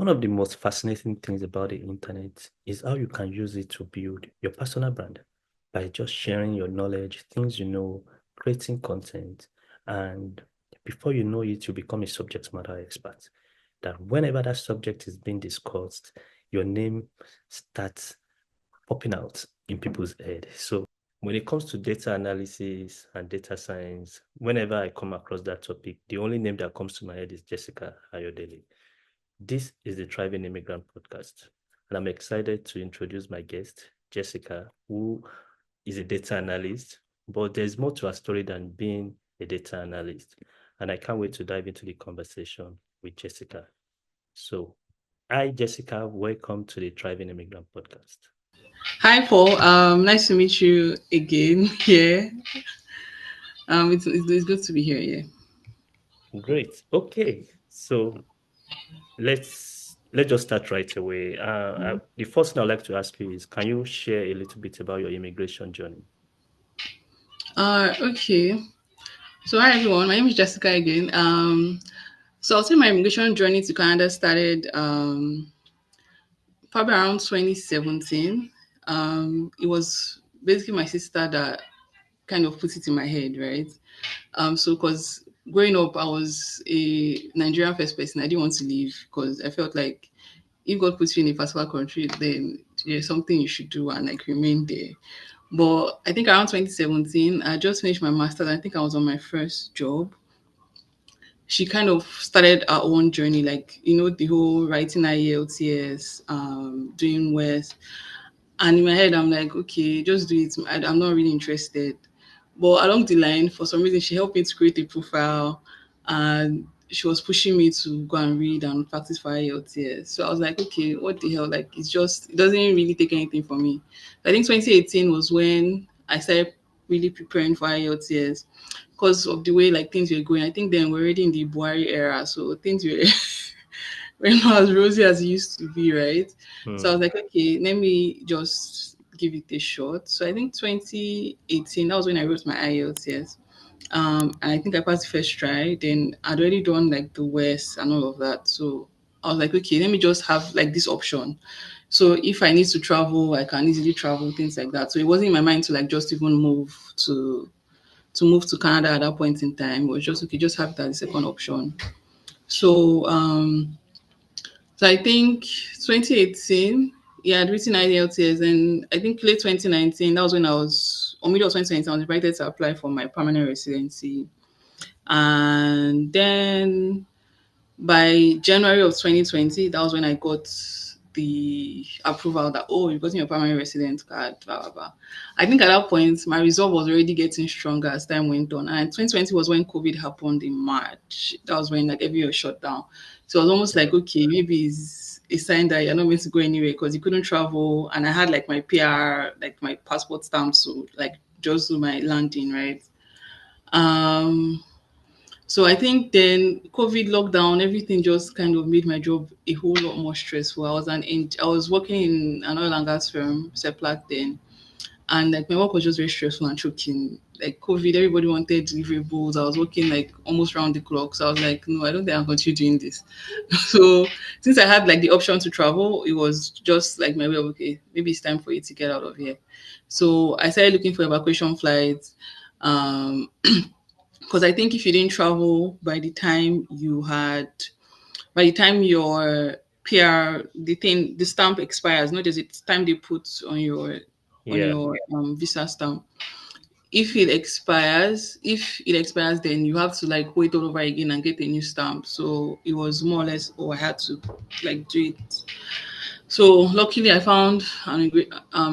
One of the most fascinating things about the internet is how you can use it to build your personal brand by just sharing your knowledge, things you know, creating content, and before you know it, you become a subject matter expert. That whenever that subject is being discussed, your name starts popping out in people's head. So when it comes to data analysis and data science, whenever I come across that topic, the only name that comes to my head is Jessica Ayodele. This is the Thriving Immigrant Podcast, and I'm excited to introduce my guest, Jessica, who is a data analyst, but there's more to her story than being a data analyst. And I can't wait to dive into the conversation with Jessica. So, hi, Jessica. Welcome to the Thriving Immigrant Podcast. Hi, Paul. Nice to meet you again here. It's good to be here. Yeah. Great. Okay. So, let's just start right away. The first thing I'd like to ask you is, can you share a little bit about your immigration journey? Okay. So hi everyone. My name is Jessica again. So I'll say my immigration journey to Canada started probably around 2017. It was basically my sister that kind of put it in my head, right? So because growing up, I was a Nigerian first person. I didn't want to leave because I felt like if God puts you in a particular country, then there's something you should do and like remain there. But I think around 2017, I just finished my master's. I think I was on my first job. She kind of started our own journey, like, the whole writing IELTS, doing West. And in my head, I'm like, okay, just do it. I'm not really interested. But along the line, for some reason, she helped me to create a profile and she was pushing me to go and read and practice for IELTS. So I was like, okay, what the hell? Like, it doesn't really take anything from me. I think 2018 was when I started really preparing for IELTS because of the way like things were going. I think then we're already in the Buhari era, so things were were not as rosy as it used to be, right? So I was Hmm. like, okay, let me just give it a shot. So I think 2018, that was when I wrote my IELTS. And I think I passed the first try. Then I'd already done like the West and all of that. So I was like, okay, let me just have like this option. So if I need to travel, I can easily travel, things like that. So it wasn't in my mind to like just even move to Canada at that point in time. It was just okay, just have that second option. So so I think 2018, yeah, I'd written IELTS, and I think late 2019, that was when I was, or middle of 2019, I was invited to apply for my permanent residency. And then by January of 2020, that was when I got the approval that, oh, you've gotten your permanent resident card, blah, blah, blah. I think at that point, my resolve was already getting stronger as time went on. And 2020 was when COVID happened in March. That was when like everywhere was shut down. So it was almost like, Yeah. okay, maybe it's a sign that you're not meant to go anywhere because you couldn't travel. And I had like my PR, like my passport stamp, so like just do my landing, right? Um, so I think then COVID lockdown, everything just kind of made my job a whole lot more stressful. I was working in an oil and gas firm, Seplat then, and like my work was just very stressful and choking. Like COVID, everybody wanted deliverables. I was working like almost round the clock. So I was like, no, I don't think I'm continue doing this. So since I had like the option to travel, it was just like my way of okay, maybe it's time for you to get out of here. So I started looking for evacuation flights. Um, because I think if you didn't travel by the time your PR, the stamp expires, not just it's time they put on Yeah. your visa stamp. If it expires, then you have to like wait all over again and get a new stamp. So it was more or less, oh, I had to like do it. So luckily, I found an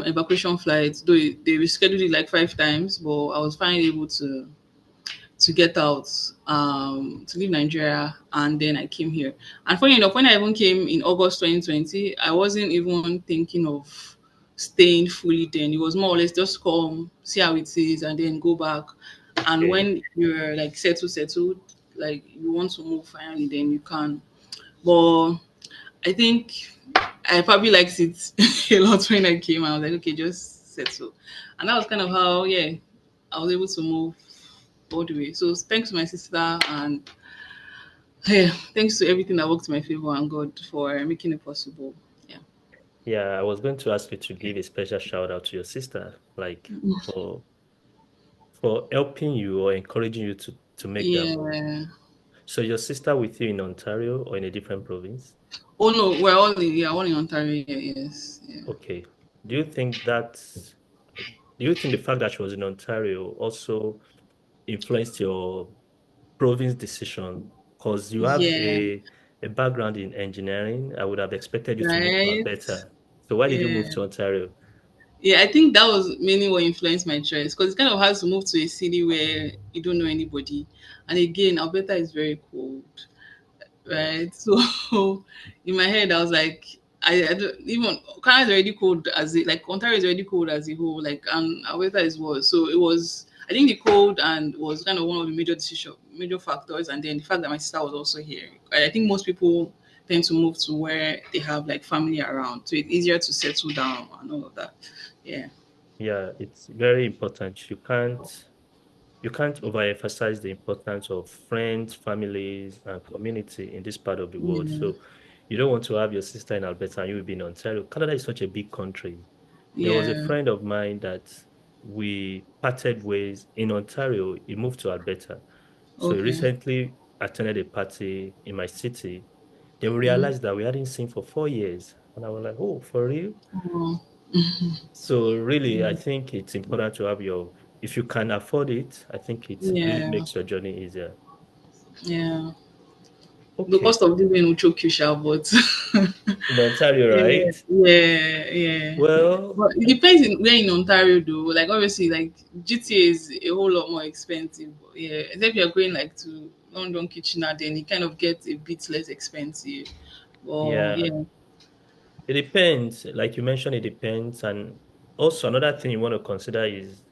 evacuation flight. Though they rescheduled it like 5 times, but I was finally able to get out, to leave Nigeria, and then I came here. And funny enough, when I even came in August 2020, I wasn't even thinking of staying fully then. It was more or less just come, see how it is, and then go back. And Okay. when you're like settled, like you want to move finally, then you can. But I think I probably liked it a lot when I came. I was like, okay, just settle. And that was kind of how, yeah, I was able to move all the way. So thanks to my sister and Yeah, thanks to everything that worked in my favor and God for making it possible. Yeah. Yeah, I was going to ask you to give a special shout out to your sister, like for helping you or encouraging you to make that move. Yeah. So your sister with you in Ontario or in a different province? Oh no, we're all in, yeah, all in Ontario. Yeah, yes. Yeah. Okay. Do you think that's do you think the fact that she was in Ontario also influenced your province decision? Because you have Yeah. a background in engineering, I would have expected you to move to Right. Alberta. So why did you move Yeah. to Ontario? Yeah, I think that was mainly what influenced my choice because it's kind of hard to move to a city where you don't know anybody. And again, Alberta is very cold. Yes. Right? So in my head, I was like, I don't, even Canada is already cold as it like Ontario is already cold as a whole, like and Alberta is worse. So it was I think the cold and was kind of one of the major factors, and then the fact that my sister was also here. I think most people tend to move to where they have like family around, so it's easier to settle down and all of that. Yeah. Yeah, it's very important. You can't overemphasize the importance of friends, families, and community in this part of the world. Yeah. So you don't want to have your sister in Alberta and you will be in Ontario. Canada is such a big country. There was a Yeah. friend of mine that we parted ways in Ontario. He moved to Alberta. So he Okay. recently attended a party in my city. Then we Mm. realized that we hadn't seen for 4 years. And I was like, oh, for real? Oh, So really, I think it's important to have if you can afford it, I think it really yeah. makes your journey easier. Yeah. The Okay. cost of living will choke you, sha, but In Ontario, yeah, right? yeah, yeah. Well, But it depends in where in Ontario though. Like obviously, like GTA is a whole lot more expensive. But yeah, except you're going like to London, Kitchener, then it kind of gets a bit less expensive. Well, yeah, yeah, it depends. Like you mentioned, it depends. And also another thing you want to consider is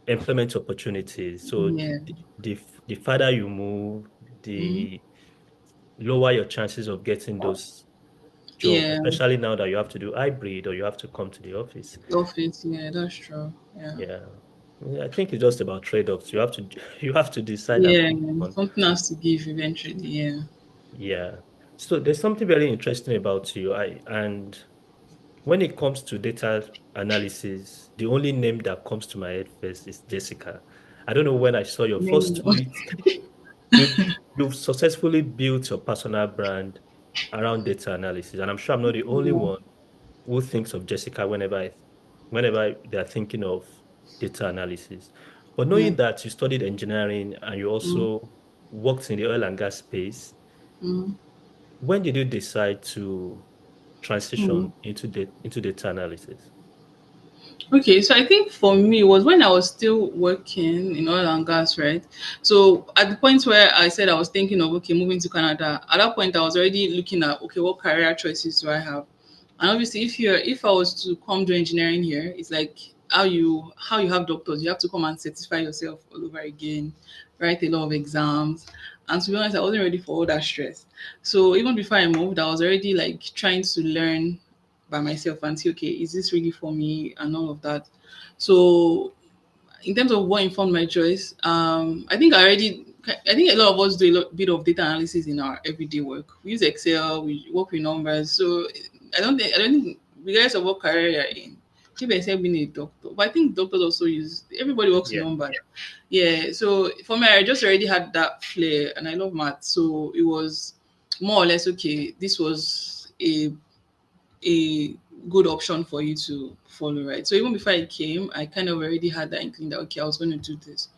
employment opportunities. So yeah, the farther you move, mm, the lower your chances of getting those jobs, yeah. especially now that you have to do hybrid or you have to come to the office. Office, yeah, that's true. Yeah, Yeah. Yeah, I think it's just about trade-offs. You have to you have to decide and yeah. pick one. Something has to give eventually. Yeah, Yeah. So there's something very interesting about you. And when it comes to data analysis, the only name that comes to my head first is Jessica. I don't know when I saw your first no, tweet. You've you've successfully built your personal brand around data analysis, and I'm sure I'm not the only no. one who thinks of Jessica whenever they're thinking of data analysis. But knowing Mm, that you studied engineering and you mm, also worked in the oil and gas space, mm. when did you decide to Mm. transition into data analysis? Okay, so I think for me it was when I was still working in oil and gas, right? So at the point where I said I was thinking of okay moving to Canada, at that point I was already looking at okay what career choices do I have, and obviously if I was to come do engineering here, it's like how you have doctors, you have to come and certify yourself all over again, write a lot of exams, and to be honest, I wasn't ready for all that stress. So even before I moved, I was already like trying to learn by myself and see, okay, is this really for me and all of that. So in terms of what informed my choice, I think a lot of us do a bit of data analysis in our everyday work. We use Excel, we work with numbers. So I don't think regardless of what career you're in, maybe except being a doctor. But I think doctors also use everybody works with Yeah. numbers. Yeah. So for me, I just already had that flair and I love math. So it was more or less okay. This was a good option for you to follow, right? So even before I came, I kind of already had that inkling that okay, I was going to do this.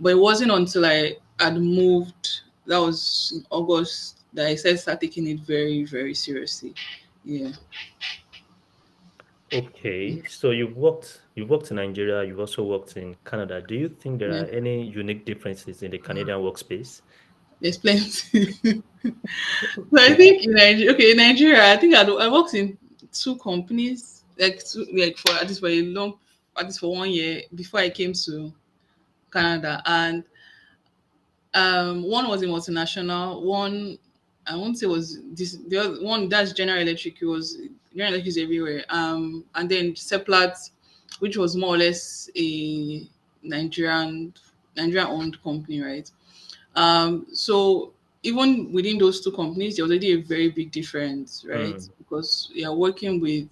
But it wasn't until I had moved, that was in August, that I said start taking it very, very seriously. Yeah. Okay. So you've worked in Nigeria, you've also worked in Canada. Do you think there Yeah. are any unique differences in the Canadian workspace? There's plenty. But I Okay. think in Nigeria, okay, in Nigeria, I think I worked in two companies, like for at least for a long, at least for 1 year before I came to Canada, and one was a multinational. One, I won't say was this. The other one that's General Electric. It was General Electric is everywhere. And then Seplat, which was more or less a Nigerian Nigerian owned company, right? So even within those two companies, there was already a very big difference, right? Mm. Because you're working with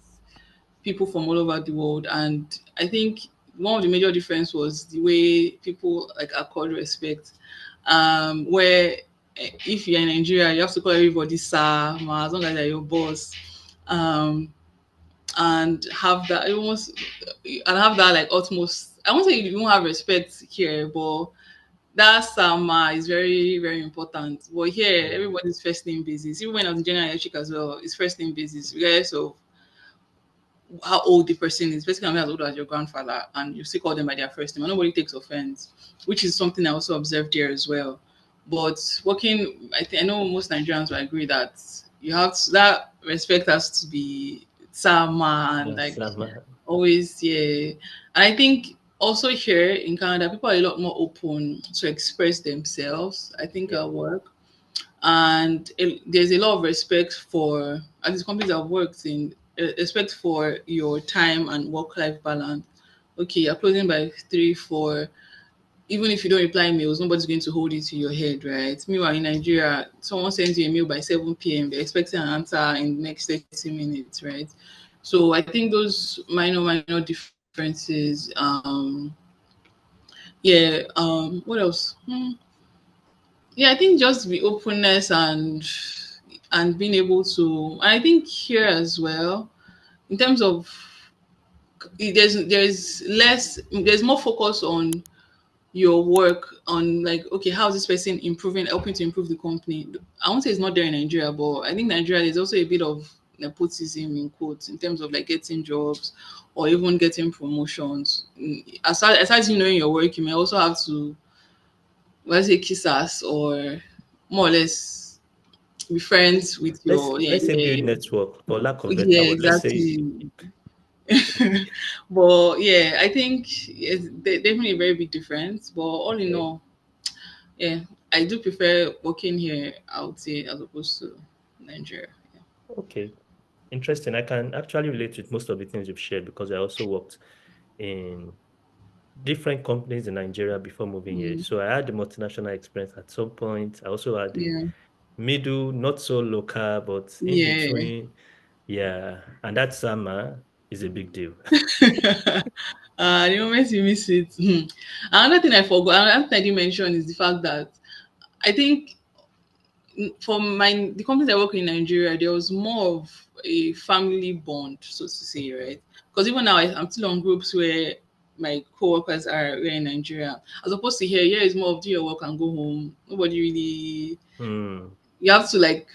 people from all over the world, and I think one of the major difference was the way people like accord respect. Where if you're in Nigeria, you have to call everybody sir, ma, as long as they're your boss. Um, and have that almost and have that like utmost, I won't say you don't have respect here, but that sama is very, very important. But here, Yeah. everybody's first name basis. Even when I was in General Electric as well, it's first name basis, regardless of how old the person is. Basically, I'm as old as your grandfather, and you still call them by their first name, and nobody takes offense, which is something I also observed here as well. But working, I know most Nigerians will agree that you have to, that respect has to be sama and Yes, like Sama. always, yeah. And I think also here in Canada, people are a lot more open to express themselves, I think, Yeah. at work. And there's a lot of respect for, at these companies I've worked in, respect for your time and work-life balance. Okay, you're closing by 3, 4. Even if you don't reply mails, nobody's going to hold it to your head, right? Meanwhile, in Nigeria, someone sends you a mail by 7 p.m., they're expecting an answer in the next 30 minutes, right? So I think those minor differences. What else? Yeah, I think just the openness and being able to. I think here as well, in terms of there's more focus on your work, on like, okay, how is this person improving, helping to improve the company. I won't say it's not there in Nigeria, but I think Nigeria is also a bit of nepotism in quotes in terms of like getting jobs or even getting promotions. Aside you knowing your work, you may also have to, let's say, kiss ass or more or less be friends with Let's your, let's say build network, for lack of better yeah, word. Let's say exactly. But yeah, I think it's definitely a very big difference. But all in okay. all, yeah, I do prefer working here, I would say, as opposed to Nigeria. Okay. Interesting. I can actually relate with most of the things you've shared because I also worked in different companies in Nigeria before moving here. Mm, So I had the multinational experience at some point. I also had the yeah, middle, not so local, but in yeah. between. Yeah. And that summer is a big deal. The moment you miss it. Another thing I forgot, another thing I didn't mention is the fact that I think for the companies I work in Nigeria, there was more of a family bond, so to say, Okay. right? Because even now, I'm still on groups where my co-workers are here in Nigeria. As opposed to here is more of do your work and go home. Nobody really. Hmm. You have to like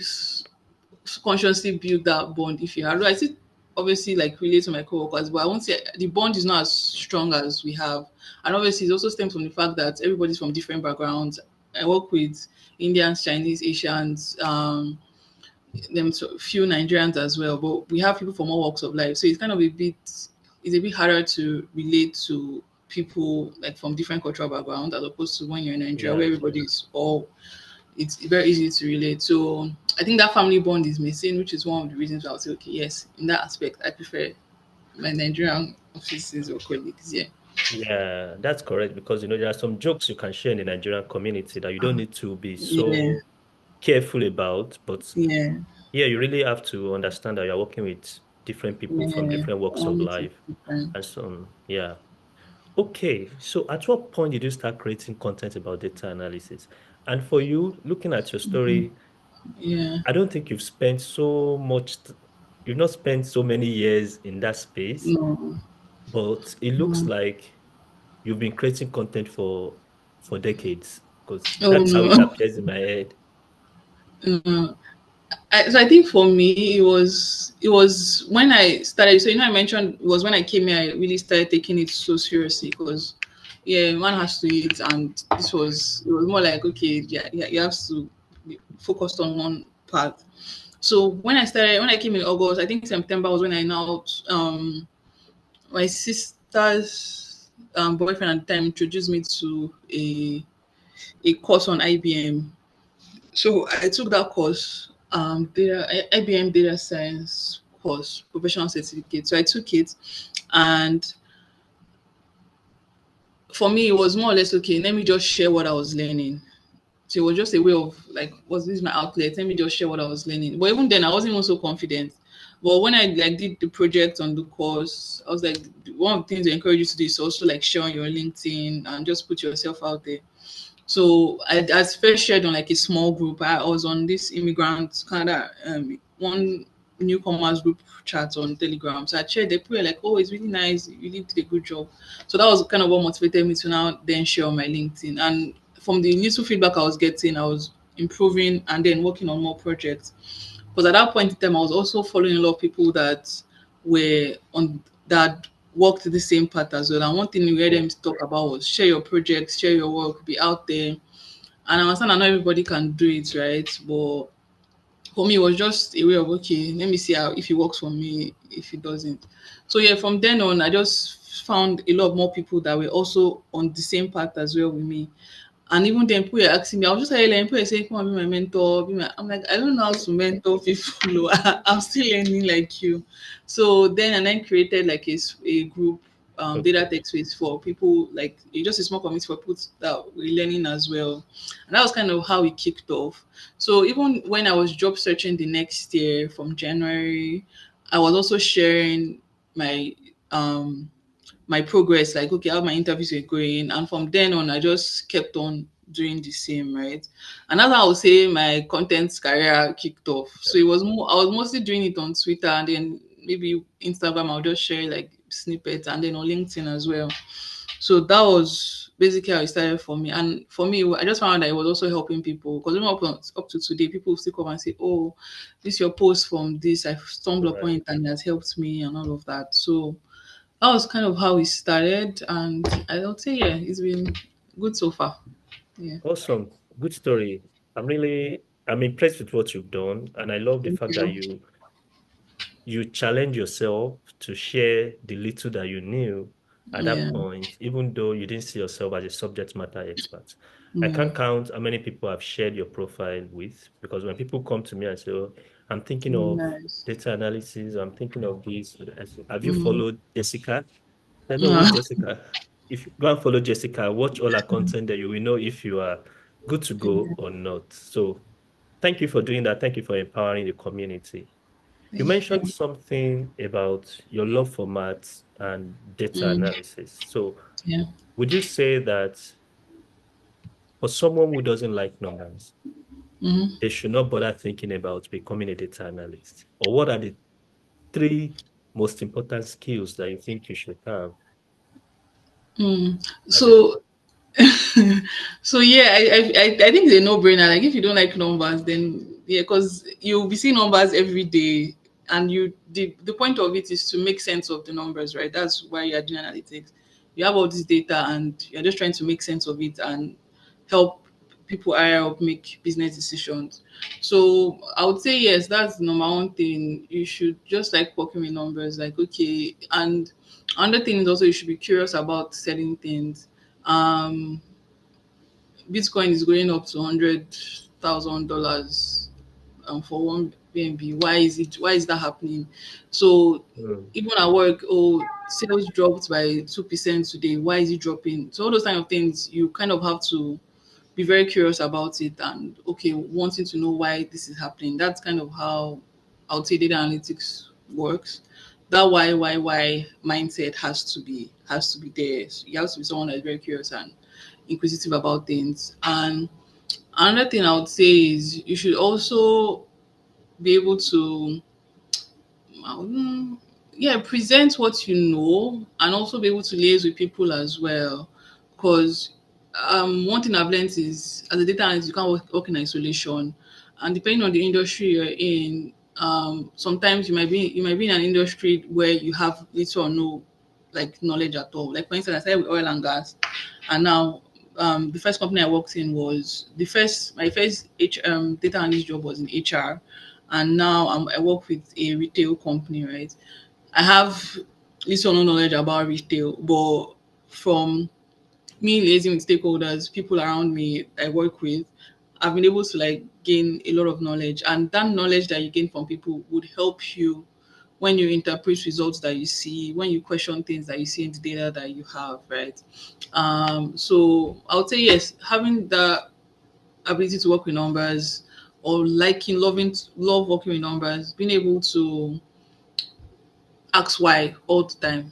consciously build that bond if you have. I still obviously like relate to my co-workers, but I won't say the bond is not as strong as we have. And obviously, it also stems from the fact that everybody's from different backgrounds. I work with Indians, Chinese, Asians, them few Nigerians as well, but we have people from all walks of life. So it's a bit harder to relate to people like from different cultural backgrounds as opposed to when you're in Nigeria where Yeah. everybody is all, it's very easy to relate. So I think that family bond is missing, which is one of the reasons why I'll say, okay, yes, in that aspect, I prefer my Nigerian offices or colleagues. Yeah. Yeah, that's correct because there are some jokes you can share in the Nigerian community that you don't need to be Yeah. so careful about. But Yeah. yeah, you really have to understand that you're working with different people from Yeah. different walks All of makes it life. different. And so, yeah. Okay, so at what point did you start creating content about data analysis? And for you, looking at your story, Yeah. I don't think you've not spent so many years in that space, No. but it looks No. like you've been creating content for decades because Oh that's how it no. appears in my head. So I think for me it was when I started. So I mentioned it was when I came here I really started taking it so seriously because yeah, man has to eat, and it was more like okay, yeah, yeah, you have to be focused on one part. So when I came in August, I think September was when I now my sister's boyfriend at the time introduced me to a course on IBM. So I took that course, IBM Data Science course, professional certificate. So I took it, and for me, it was more or less okay. Let me just share what I was learning. So it was just a way of like, was this my outlet? Let me just share what I was learning. But even then, I wasn't even so confident. But when I like did the project on the course, I was like, one of the things they encourage you to do is also like share on your LinkedIn and just put yourself out there. So I first shared on like a small group. I was on this immigrant kind of one newcomers group chat on Telegram. So I shared. They put like, "Oh, it's really nice. You really did a good job." So that was kind of what motivated me to now then share on my LinkedIn. And from the little feedback I was getting, I was improving and then working on more projects. Because at that point in time, I was also following a lot of people that were on that worked the same path as well. And one thing we heard Yeah. them talk about was share your projects, share your work, be out there. And I understand that not everybody can do it, right? But for me, it was just a way of okay, let me see how if it works for me, if it doesn't. So yeah, from then on, I just found a lot more people that were also on the same path as well with me. And even then, people were asking me, I was just like, people were saying, come on, be my mentor. I'm like, I don't know how to mentor people. I'm still learning like you. So then, and then created like a group, data Okay. tech space for people, like just a small community for people that were learning as well. And that was kind of how it kicked off. So even when I was job searching the next year from January, I was also sharing my my progress, like okay, how my interviews were going, and from then on, I just kept on doing the same, right? And that's how I would say my content career kicked off. So it was more, I was mostly doing it on Twitter, and then maybe Instagram. I'll just share like snippets, and then on LinkedIn as well. So that was basically how it started for me. And for me, I just found that it was also helping people because even up to today, people still come and say, "Oh, this your post from this. I stumbled upon Right. it and it has helped me," and all of that. So that was kind of how it started, and I would say, yeah, it's been good so far. Yeah. Awesome. Good story. I'm impressed with what you've done, and I love the Thank fact that you. you challenge yourself to share the little that you knew at that Yeah. point, even though you didn't see yourself as a subject matter expert. I Yeah. can't count how many people I've shared your profile with because when people come to me and say, "Oh, I'm thinking of Nice. data analysis, I'm thinking of this," I say, "Have you Mm. followed Jessica?" I know who's Ah, Jessica. If you go and follow Jessica, watch all her content, then you will know if you are good to go or not. So thank you for doing that. Thank you for empowering the community. You thank mentioned you. something about your love for maths and data Mm. analysis. So Yeah. would you say that for someone who doesn't like numbers, Mm. they should not bother thinking about becoming a data analyst? Or what are the three most important skills that you think you should have Mm. as a So so yeah, I think it's a no brainer. Like if you don't like numbers, then yeah, because you'll be seeing numbers every day, and the point of it is to make sense of the numbers, right? That's why you're doing analytics. You have all this data, and you're just trying to make sense of it and help people higher up make business decisions. So I would say yes, that's the number one thing. You should just like working with numbers, like okay, and another thing is also you should be curious about certain things. um Bitcoin is going up to $100,000 for one BNB. Why is that happening? So Mm, even at work, oh, sales dropped by 2% today. Why is it dropping? So all those kind of things, you kind of have to be very curious about it and okay, wanting to know why this is happening. That's kind of how I would say data analytics works. That why mindset has to be there. So you have to be someone that's very curious and inquisitive about things. And another thing I would say is you should also be able to um, yeah, present what you know and also be able to liaise with people as well. Because one thing I've learned is as a data analyst, you can't work in isolation. And depending on the industry you're in, sometimes you might be in an industry where you have little or no like knowledge at all. Like for instance, I started with oil and gas, and now the first company I worked in was my first data analyst job was in HR, and now I work with a retail company, right? I have little or no knowledge about retail, but from me liaising with stakeholders, people around me I work with, I've been able to like gain a lot of knowledge, and that knowledge that you gain from people would help you when you interpret results that you see, when you question things that you see in the data that you have, right? So I would say yes, having that ability to work with numbers, or liking, love working with numbers, being able to ask why all the time.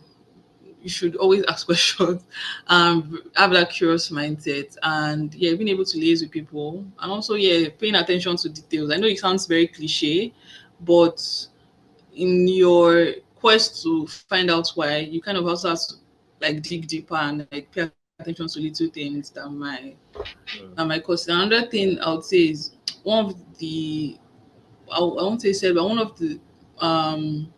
You should always ask questions, have that curious mindset, and yeah, being able to liaise with people, and also yeah, paying attention to details. I know it sounds very cliche, but in your quest to find out why, you kind of also have to like dig deeper and like pay attention to little things that might Mm, cause. Another thing I would say is one of the I won't say said, but one of the um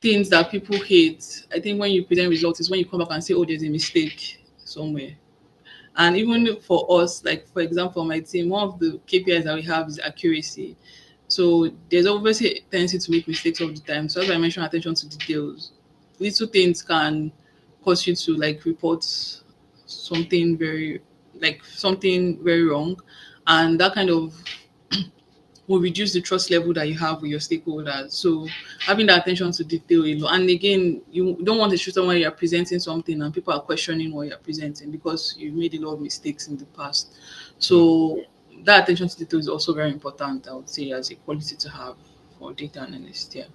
things that people hate, I think, when you present results is when you come back and say, oh, there's a mistake somewhere. And even for us, like for example, my team, one of the KPIs that we have is accuracy. So there's obviously a tendency to make mistakes all the time. So as I mentioned, attention to details. Little things can cause you to like report something very something very wrong. And that kind of will reduce the trust level that you have with your stakeholders. So having that attention to detail a lot. And again, you don't want a situation where you're presenting something and people are questioning what you're presenting because you made a lot of mistakes in the past. mm. So that attention to detail is also very important, I would say, as a quality to have for data analyst. Yeah.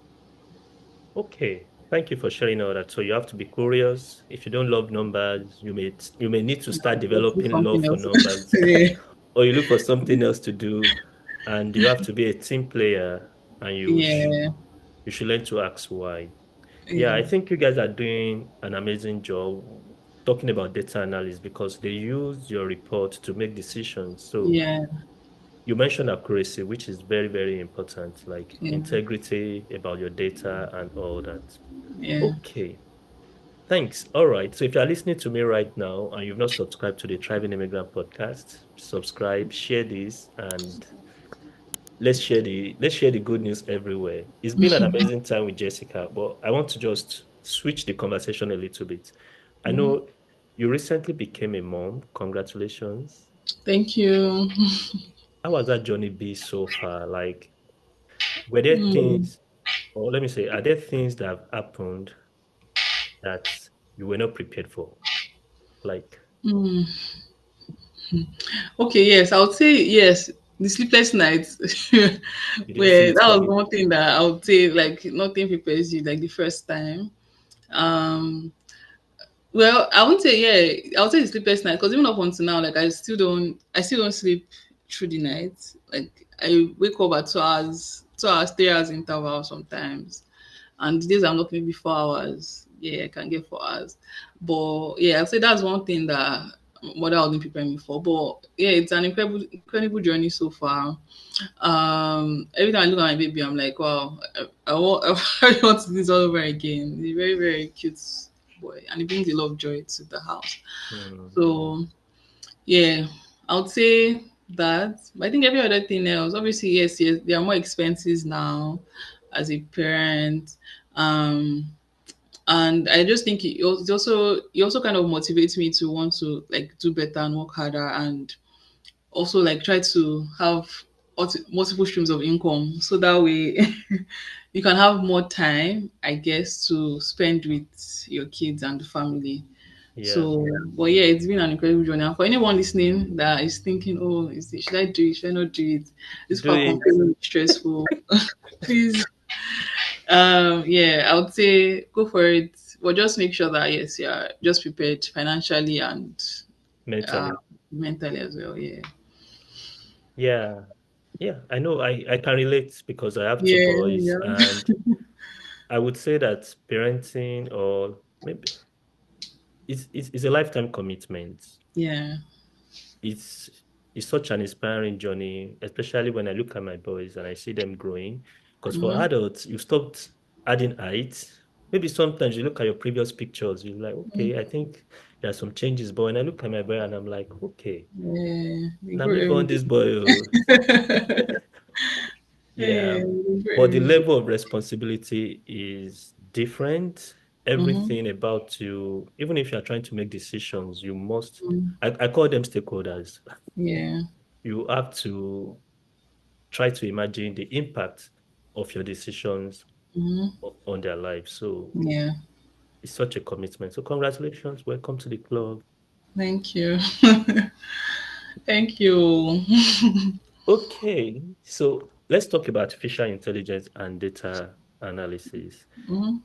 Okay. Thank you for sharing all that. So you have to be curious. If you don't love numbers, you may need to start Let's do developing love something for else. numbers, Yeah. or you look for something else to do. And you have to be a team player, and Yeah. you should learn to ask why. Yeah, Yeah. I think you guys are doing an amazing job talking about data analysis because they use your report to make decisions. So Yeah. you mentioned accuracy, which is very, very important, like Yeah. integrity about your data and all that. Yeah. Okay, thanks. All right. So if you're listening to me right now and you've not subscribed to the Thriving Immigrant Podcast, subscribe, share this, and let's share the good news everywhere. It's been an amazing time with Jessica, but I want to just switch the conversation a little bit. I Mhm. know you recently became a mom. Congratulations. Thank you. How has that journey been so far? Like, were there Mm. things, or let me say, are there things that have happened that you were not prepared for? Like, Mm. Okay, yes, I would say yes. The sleepless nights, you didn't see where it that was coming. one thing that I would say like nothing prepares you like the first time. Um, well, I wouldn't say yeah. I would say the sleepless night because even up until now, like I still don't sleep through the night. Like I wake up at 2 hours, 3 hours interval sometimes, and the days I'm working maybe 4 hours. Yeah, I can get 4 hours. But yeah, I'd say that's one thing that mother didn't prepare me for. But yeah, it's an incredible journey so far. Every time I look at my baby, I'm like, wow, I want, I want to do this all over again. He's a very, very cute boy, and he brings a lot of joy to the house. Hmm. So yeah, I would say that. But I think every other thing else, obviously, yes, yes, there are more expenses now as a parent. Um, and I just think it also kind of motivates me to want to like do better and work harder and also like try to have multiple streams of income so that way you can have more time, I guess, to spend with your kids and the family. Yeah, So, but yeah, it's been an incredible journey. And for anyone listening that is thinking, oh, should I do it? Should I not do it? This do part it. completely stressful. Please, yeah, I would say go for it. But just make sure that yes, you're just prepared financially and uh, Mentally. mentally as well. Yeah. Yeah. Yeah, I know I can relate because I have two Yeah, boys, yeah. and I would say that parenting or maybe it's a lifetime commitment. Yeah. It's it's such an inspiring journey, especially when I look at my boys and I see them growing. Because for Mm-hmm. adults, you stopped adding height. Maybe sometimes you look at your previous pictures, you're like, okay, I think there are some changes. But when I look at my boy and I'm like, okay, Yeah. We now grow me every born this day. boy. Oh. Yeah, Yeah, we grow but the every day. level of responsibility is different. Mm-hmm. Everything about you, even if you're trying to make decisions, you must, Mm-hmm. I call them stakeholders. Yeah. You have to try to imagine the impact of your decisions Mm-hmm. on their lives. So Yeah. it's such a commitment. So congratulations. Welcome to the club. Thank you. Thank you. Okay, so let's talk about artificial intelligence and data analysis. Mhm.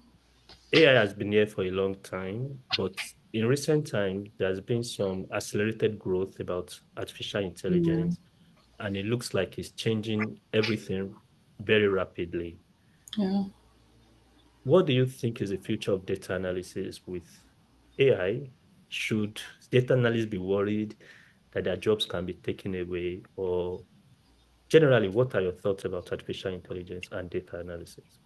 AI has been here for a long time, but in recent times, there's been some accelerated growth about artificial Yeah. intelligence, and it looks like it's changing everything very rapidly. Yeah. What do you think is the future of data analysis with AI? Should data analysts be worried that their jobs can be taken away? Or generally, what are your thoughts about artificial intelligence and data analysis?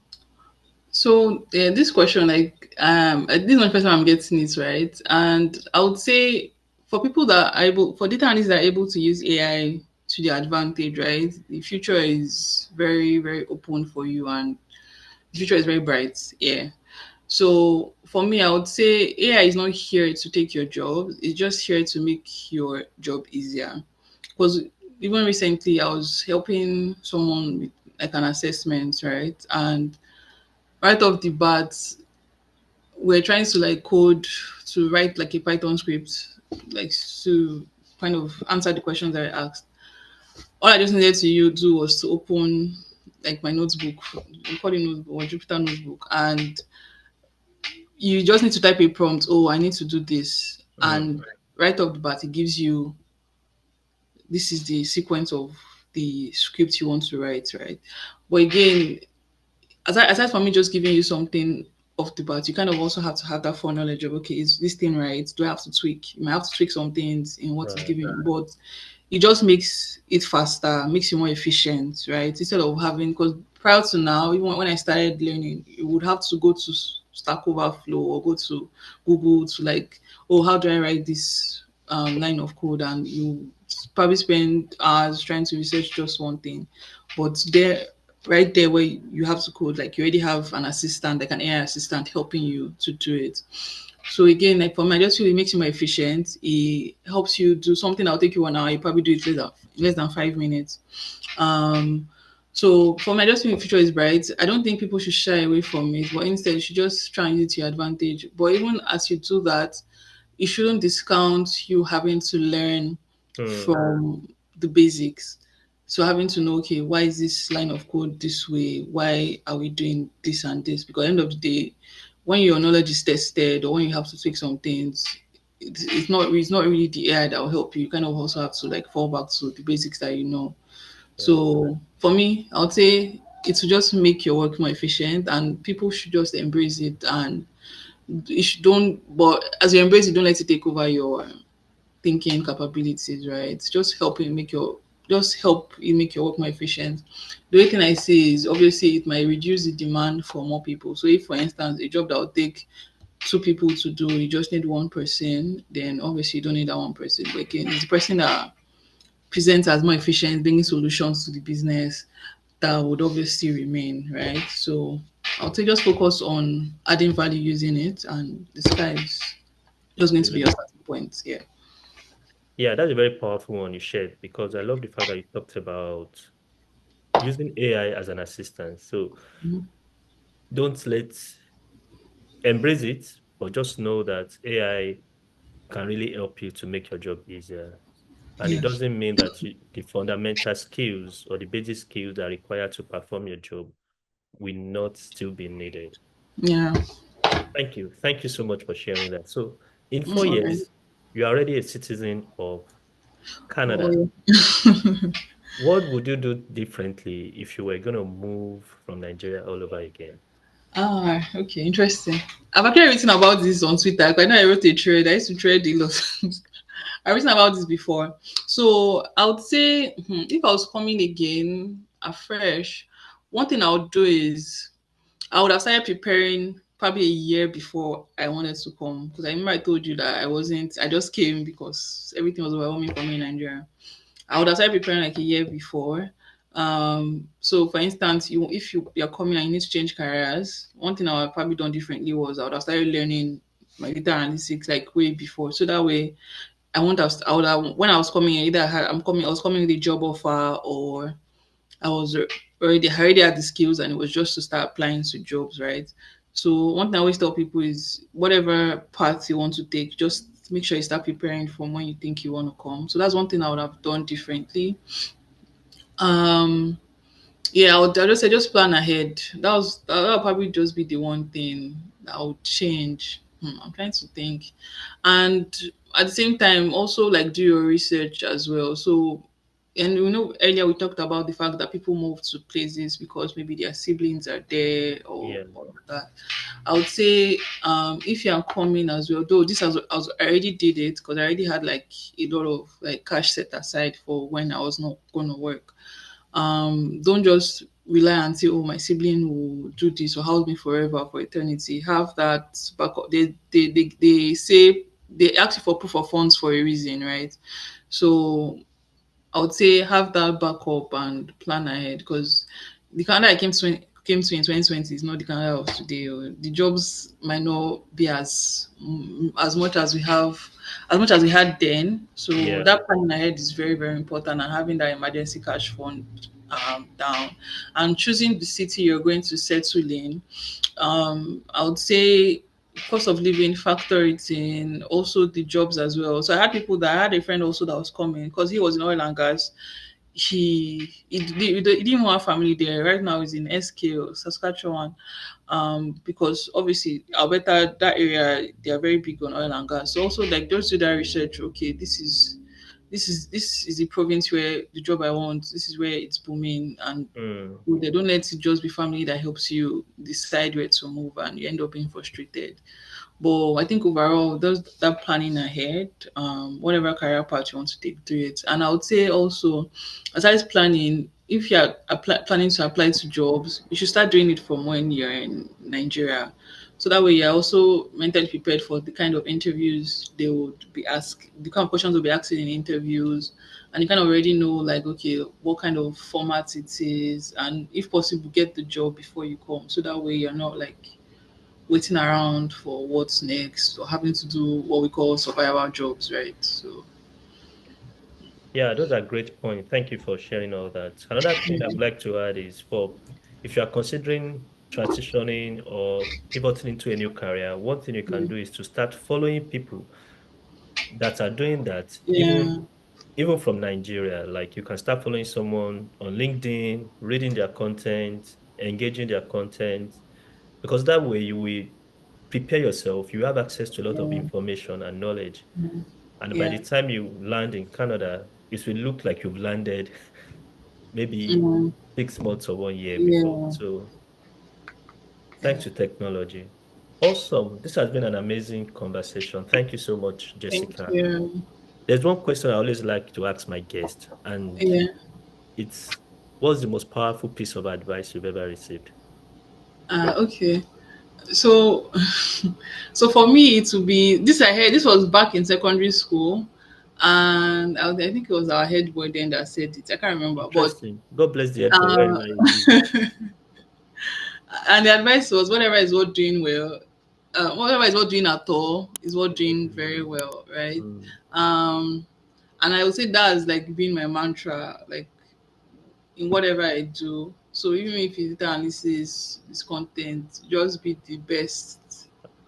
So this question, like, this is my first time I'm getting it right, and I would say for people that are able, for data analysts that are able to use AI to their advantage, right, the future is very, very open for you, and the future is very bright. Yeah. So for me, I would say AI is not here to take your job; it's just here to make your job easier. Because even recently, I was helping someone with like an assessment, right, and right off the bat we're trying to like code to write like a Python script, like to kind of answer the questions that I asked. All I just needed to do was to open like my notebook, we call it notebook or Jupyter notebook, and you just need to type a prompt. Oh, I need to do this, Mm, and right off the bat, it gives you this is the sequence of the script you want to write, right? But again, aside from me just giving you something off the bat, you kind of also have to have that foreknowledge of okay, is this thing right? Do I have to tweak? You might have to tweak some things in what it's right. giving you, but it just makes it faster, makes you more efficient, right? Instead of having because prior to now, even when I started learning, you would have to go to Stack Overflow or go to Google to like, oh, how do I write this line of code? And you probably spend hours trying to research just one thing. But there, right there where you have to code, like you already have an assistant, like an AI assistant helping you to do it. So again, like for me, I just feel it makes you more efficient. It helps you do something that'll take you 1 hour. You probably do it less than 5 minutes. Um, so for me, I just think the future is bright. I don't think people should shy away from it, but instead you should just try and use it to your advantage. But even as you do that, it shouldn't discount you having to learn Mm, from the basics. So having to know, okay, why is this line of code this way? Why are we doing this and this? Because at the end of the day, when your knowledge is tested or when you have to tweak some things, it's not really the AI that will help you. You kind of also have to like fall back to the basics that you know. yeah. So for me, I would say it will just make your work more efficient, and people should just embrace it. And you should don't, but as you embrace it, don't let it take over your thinking capabilities, right? Just help you make your work more efficient. The only thing I say is obviously it might reduce the demand for more people. So if for instance a job that would take two people to do, you just need one person, then obviously you don't need that one person. But again, it's the person that presents as more efficient, bringing solutions to the business that would obviously remain, right? So I'll say just focus on adding value using it, and the sky is just going to be your starting point. Yeah. Yeah, that's a very powerful one you shared because I love the fact that you talked about using AI as an assistant. So Mhm. don't let embrace it, but just know that AI can really help you to make your job easier. And it Yes. doesn't mean that the fundamental skills or the basic skills that are required to perform your job will not still be needed. Yeah. Thank you. Thank you so much for sharing that. So, in four All right. years, you are already a citizen of Oh, Canada. yeah. What would you do differently if you were going to move from Nigeria all over again? Okay, interesting. I've actually written about this on Twitter. I know I wrote a thread. I used to trade a lot. I've written about this before. So I would say if I was coming again afresh, one thing I would do is I would have started preparing probably a year before I wanted to come. Because I remember I told you that I just came because everything was overwhelming for me in Nigeria. I would have started preparing like a year before. So for instance, if you're coming and you need to change careers, one thing I would have probably done differently was I would have started learning my data analytics like way before. So that way I would have when I was coming, I was coming with a job offer or I was I already had the skills and it was just to start applying to jobs, right? So one thing I always tell people is whatever path you want to take, just make sure you start preparing from when you think you want to come. So that's one thing I would have done differently. Um, yeah, I just say just plan ahead. That'll probably just be the one thing that would change. I'm trying to think, and at the same time, also like do your research as well. So, and earlier we talked about the fact that people move to places because maybe their siblings are there or Yeah. all of that. I would say if you are coming as well, though this has I already did it because I already had like a lot of like cash set aside for when I was not going to work. Don't just rely and say, oh, my sibling will do this or house me forever for eternity. Have that backup. They say they ask you for proof of funds for a reason, right? So I would say have that backup and plan ahead because the Canada I came to in 2020 is not the Canada of today. Or the jobs might not be as much as we have as much as we had then. So Yeah. that planning ahead is very very important and having that emergency cash fund down and choosing the city you're going to settle in. I would say cost of living factor it in, also the jobs as well. So I had a friend also that was coming because he was in oil and gas. He didn't even have family there. Right now he's in SK or Saskatchewan. Because obviously Alberta, that area, they are very big on oil and gas. So also like just do that research. Okay, this is the province where the job I want. This is where it's booming, and Mm. they don't let it just be family that helps you decide where to move, and you end up being frustrated. But I think overall, those that planning ahead, whatever career path you want to take, do it. And I would say also, aside planning, if you're planning to apply to jobs, you should start doing it from when you're in Nigeria. So that way you're also mentally prepared for the kind of interviews they would be asked, the kind of questions they'll be asking in interviews, and you kind of already know like okay what kind of format it is, and if possible get the job before you come. So that way you're not like waiting around for what's next or having to do what we call survival jobs, right? So Yeah, those are great points. Thank you for sharing all that. Another thing I would like to add is for if you are considering transitioning or pivoting into a new career, one thing you can do is to start following people that are doing that, yeah, even from Nigeria. Like you can start following someone on LinkedIn, reading their content, engaging their content, because that way you will prepare yourself. You have access to a lot of yeah, information and knowledge. And by the yeah, time you land in Canada, it will look like you've landed maybe mm, 6 months or 1 year before. yeah, So thanks yeah. to technology. Awesome. This has been an amazing conversation. Thank you so much, Thank Jessica. you. There's one question I always like to ask my guest, and Yeah. it's what's the most powerful piece of advice you've ever received? Okay. So, so for me, it would be this. I heard this was back in secondary school, and I think it was our head boy then that said it. I can't remember, but Interesting. God bless the airport uh, wherever you live. and the advice was whatever is worth doing well, whatever is worth doing at all is worth doing very Mm, well, right? mm, Um, and I would say that's like being my mantra, like in whatever I do. So even if it's data analysis, it's content, just be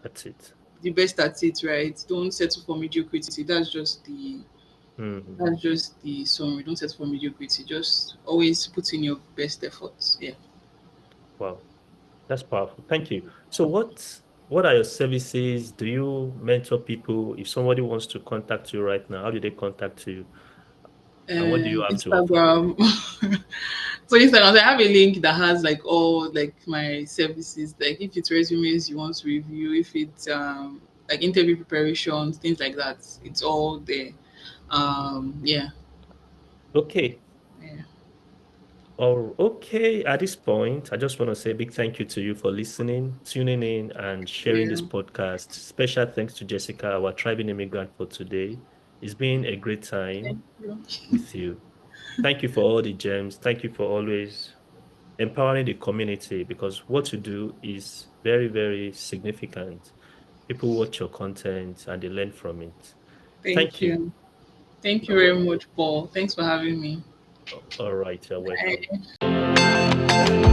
that's it. the best at it, right? Don't settle for mediocrity. Mm, That's just the summary. Don't settle for mediocrity. Just always put in your best efforts. Yeah. wow. That's powerful. Thank you. So what are your services? Do you mentor people? If somebody wants to contact you right now, how do they contact you? And what do you have to offer? Instagram. So Instagram, I have a link that has like all like my services. Like if it's resumes you want to review, if it's like interview preparations, things like that. It's all there. Yeah. Okay. Yeah. Oh, okay. At this point, I just want to say a big thank you to you for listening, tuning in, and sharing Yeah. this podcast. Special thanks to Jessica, our thriving immigrant for today. It's been a great Thank time you. with you. Thank you for all the gems. Thank you for always empowering the community because what you do is very, very significant. People watch your content and they learn from it. Thank Thank you. you. Thank you You're very welcome. much, Paul. Thanks for having me. All right, you're welcome. Bye.